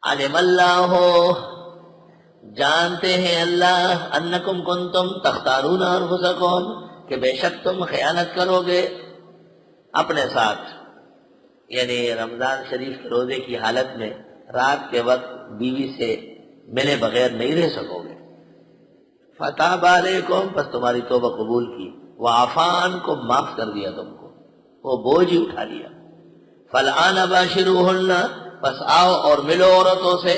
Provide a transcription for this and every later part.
علم اللہ، جانتے ہیں اللہ، انکم کنتم تختارون انفسکم، کہ بے شک تم خیانت کرو گے اپنے ساتھ، یعنی رمضان شریف کے روزے کی حالت میں رات کے وقت بیوی سے ملے بغیر نہیں رہ سکو گے۔ فتاب علیکم، پس تمہاری توبہ قبول کی، وعفان کو معاف کر دیا تم کو، وہ بوجھ ہی اٹھا لیا۔ فالآن باشروہن، پس آؤ اور ملو عورتوں سے۔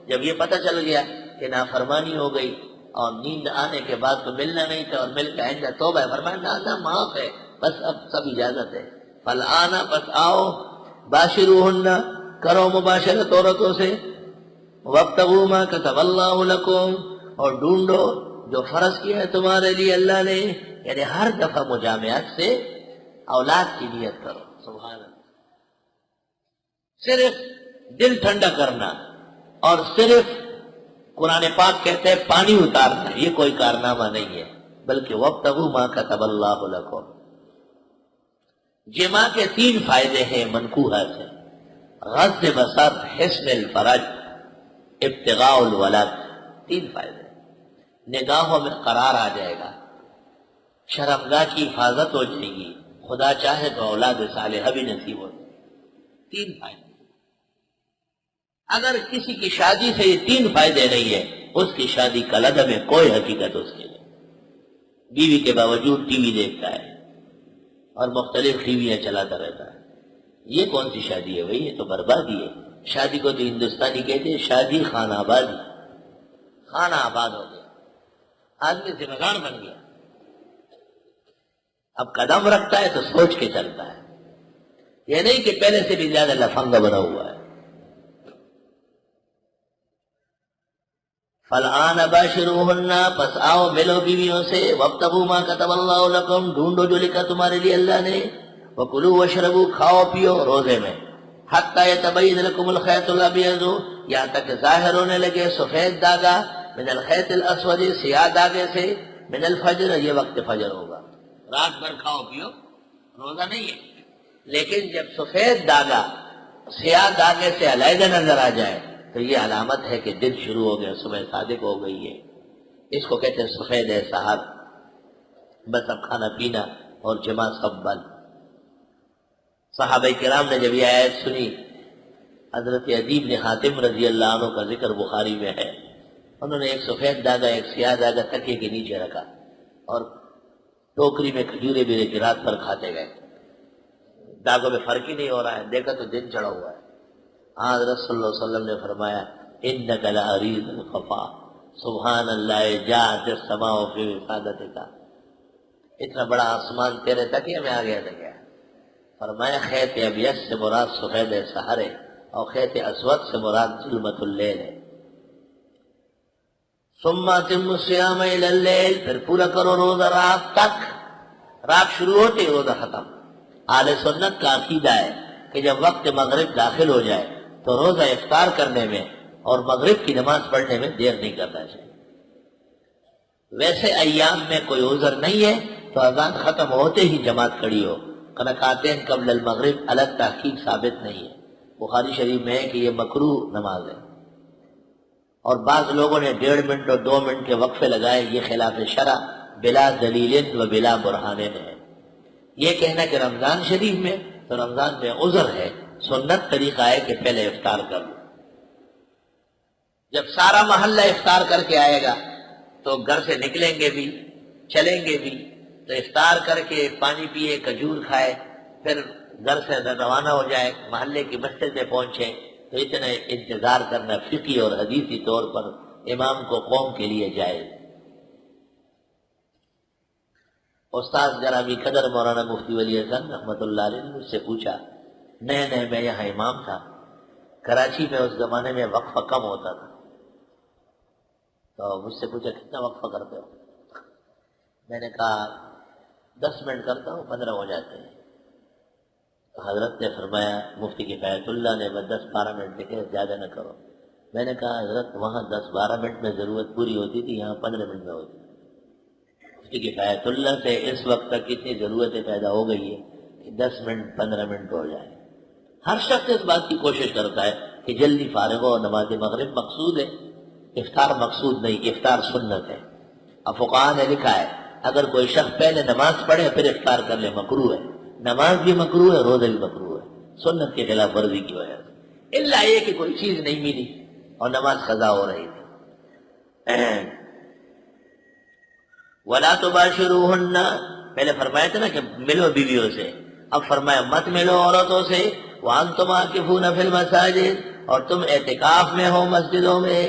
جب یہ پتہ چل گیا کہ نافرمانی ہو گئی اور نیند آنے کے بعد تو ملنا نہیں تھا اور مل کے آئندہ توبہ ہے، فرمایا نہ معاف ہے، بس اب سب اجازت ہے۔ فالآن، پس آؤ، باشروہن، کرو مباشرت عورتوں سے، وابتغوا ما كتب اللہ لکم، اور ڈھونڈو جو فرض کیا ہے تمہارے لیے اللہ نے، یعنی ہر دفعہ مجامعات سے اولاد کی نیت کرو۔ سبحان اللہ، صرف دل ٹھنڈا کرنا اور صرف قرآن پاک کہتے ہیں پانی اتارنا، یہ کوئی کارنامہ نہیں ہے، بلکہ وابتغوا ما كتب اللہ لکم۔ جماع کے 3 فائدے ہیں منکوحہ سے: غض بصر، حسن الفرج، ابتغاء الولد۔ 3 فائدے، نگاہوں میں قرار آ جائے گا، شرمگاہ کی حفاظت ہو جائے گی، خدا چاہے تو اولاد صالحہ بھی نصیب ہو جائے گی۔ 3 فائدے۔ اگر کسی کی شادی سے یہ 3 فائدے نہیں ہے، اس کی شادی کالعدم میں کوئی حقیقت اس کے لیے۔ بیوی کے باوجود ٹی وی دیکھتا ہے اور مختلف ٹیویاں چلاتا رہتا ہے، یہ کون سی شادی ہے بھائی؟ یہ تو بربادی ہے۔ شادی کو تو ہندوستانی کہتے ہیں شادی خانہ آبادی، خانہ آباد ہو گیا، آدمی ذمہ دار بن گیا، اب قدم رکھتا ہے تو سوچ کے چلتا ہے، یہ نہیں کہ پہلے سے بھی زیادہ لفنگا بنا ہوا ہے۔ فالآن باشروہن، پس آؤ ملو بیویوں سے، وابتغوا ما كتب اللہ لکم، ڈھونڈو جو لکھا تمہارے لیے اللہ نے، وکلوا واشربوا، کھاؤ پیو روزے میں، حتی یتبین لکم الخیط الابیض، یہاں تک ظاہر ہونے لگے سفید داغا، من الخیط الاسود، سیاہ داغے سے، من الفجر، یہ وقت فجر ہوگا۔ رات بھر کھاؤ پیو، روزہ نہیں ہے، لیکن جب سفید داغا سیاہ داغے سے علیحدہ نظر آ جائے تو یہ علامت ہے کہ دن شروع ہو گیا، صبح صادق ہو گئی ہے، اس کو کہتے ہیں سفید سحر۔ بس اب کھانا پینا اور جماع سب بند۔ صحابہ کرام نے جب یہ آیت سنی، حضرت عدی بن حاتم رضی اللہ عنہ کا ذکر بخاری میں ہے، انہوں نے ایک سفید داغا ایک سیاہ داغا تکیے کے نیچے رکھا اور ٹوکری میں کھجورے بھی رکھی، رات پر کھاتے گئے، داغوں میں فرق ہی نہیں ہو رہا ہے، دیکھا تو دن چڑھا ہوا ہے۔ حضرت صلی اللہ علیہ وسلم نے فرمایا انک لعریض الخفا، سبحان اللہ جاءت السماء فی وسادتک، اتنا بڑا آسمان تیرے تکیے میں آ گیا تھا کیا؟ فرمایا خیط ابیض سے مراد سفید سحر ہے اور خیط اسود سے مراد ظلمت اللیل ہے۔ ثم اتموا الصیام الی اللیل، پھر پورا کرو روزہ رات تک، رات شروع ہوتے ہی روزہ ختم۔ اہل سنت کا عقیدہ ہے کہ جب وقت مغرب داخل ہو جائے تو روزہ افطار کرنے میں اور مغرب کی نماز پڑھنے میں دیر نہیں کرنا چاہیے۔ ویسے ایام میں کوئی عذر نہیں ہے تو اذان ختم ہوتے ہی جماعت کھڑی ہو، رکعتین قبل المغرب الگ تحقیق ثابت نہیں ہے، بخاری شریف میں ہے کہ یہ مکروہ نماز ہے، اور بعض لوگوں نے 1.5 منٹ اور 2 منٹ کے وقفے لگائے، یہ خلاف شرع بلا دلیل و بلا برہان ہے۔ یہ کہنا کہ رمضان شریف میں تو رمضان میں عذر ہے، سنت طریقہ ہے کہ پہلے افطار کر لو۔ جب سارا محلہ افطار کر کے آئے گا تو گھر سے نکلیں گے بھی چلیں گے بھی، تو افطار کر کے پانی پیے، کھجور کھائے، پھر گھر سے روانہ ہو جائے، محلے کی مسجد میں پہنچے، تو اتنا انتظار کرنا فقہی اور حدیثی طور پر امام کو قوم کے لیے جائز۔ استاد گرامی قدر مولانا مفتی ولی حسن رحمۃ اللہ علیہ نے مجھ سے پوچھا، نئے میں یہاں امام تھا، کراچی میں اس زمانے میں وقفہ کم ہوتا تھا، تو مجھ سے پوچھا کتنا وقفہ کرتے ہو؟ میں نے کہا 10 منٹ کرتا ہوں، 15 ہو جاتے ہیں۔ تو حضرت نے فرمایا، مفتی کفایت اللہ نے، 10-12 منٹ لکھے، زیادہ نہ کرو۔ میں نے کہا حضرت وہاں 10-12 منٹ میں ضرورت پوری ہوتی تھی، یہاں 15 منٹ میں ہوتی۔ مفتی کفایت اللہ سے اس وقت تک اتنی ضرورتیں پیدا ہو گئی ہے کہ 10 منٹ 15 منٹ ہو جائے۔ ہر شخص اس بات کی کوشش کرتا ہے کہ جلدی فارغ ہو. نماز مغرب مقصود ہے، افطار مقصود نہیں، افطار سنت ہے. اب فقہاء نے لکھا ہے اگر کوئی شخص پہلے نماز پڑھے پھر افطار کر لے مکروہ ہے. نماز بھی مکروہ ہے، روزہ بھی مکروہ ہے، سنت کے خلاف ورزی کی وجہ سے، الا یہ کہ کوئی چیز نہیں ملی اور نماز قضا ہو رہی تھی. وَلَا تُبَاشِرُوهُنَّ، پہلے فرمایا تھا نا کہ ملو بیویوں سے، اب فرمایا مت ملو عورتوں سے. وَأَنْتُمْ عَاكِفُونَ فِي الْمَسَاجِدِ، اور تم اعتکاف میں ہو مسجدوں میں.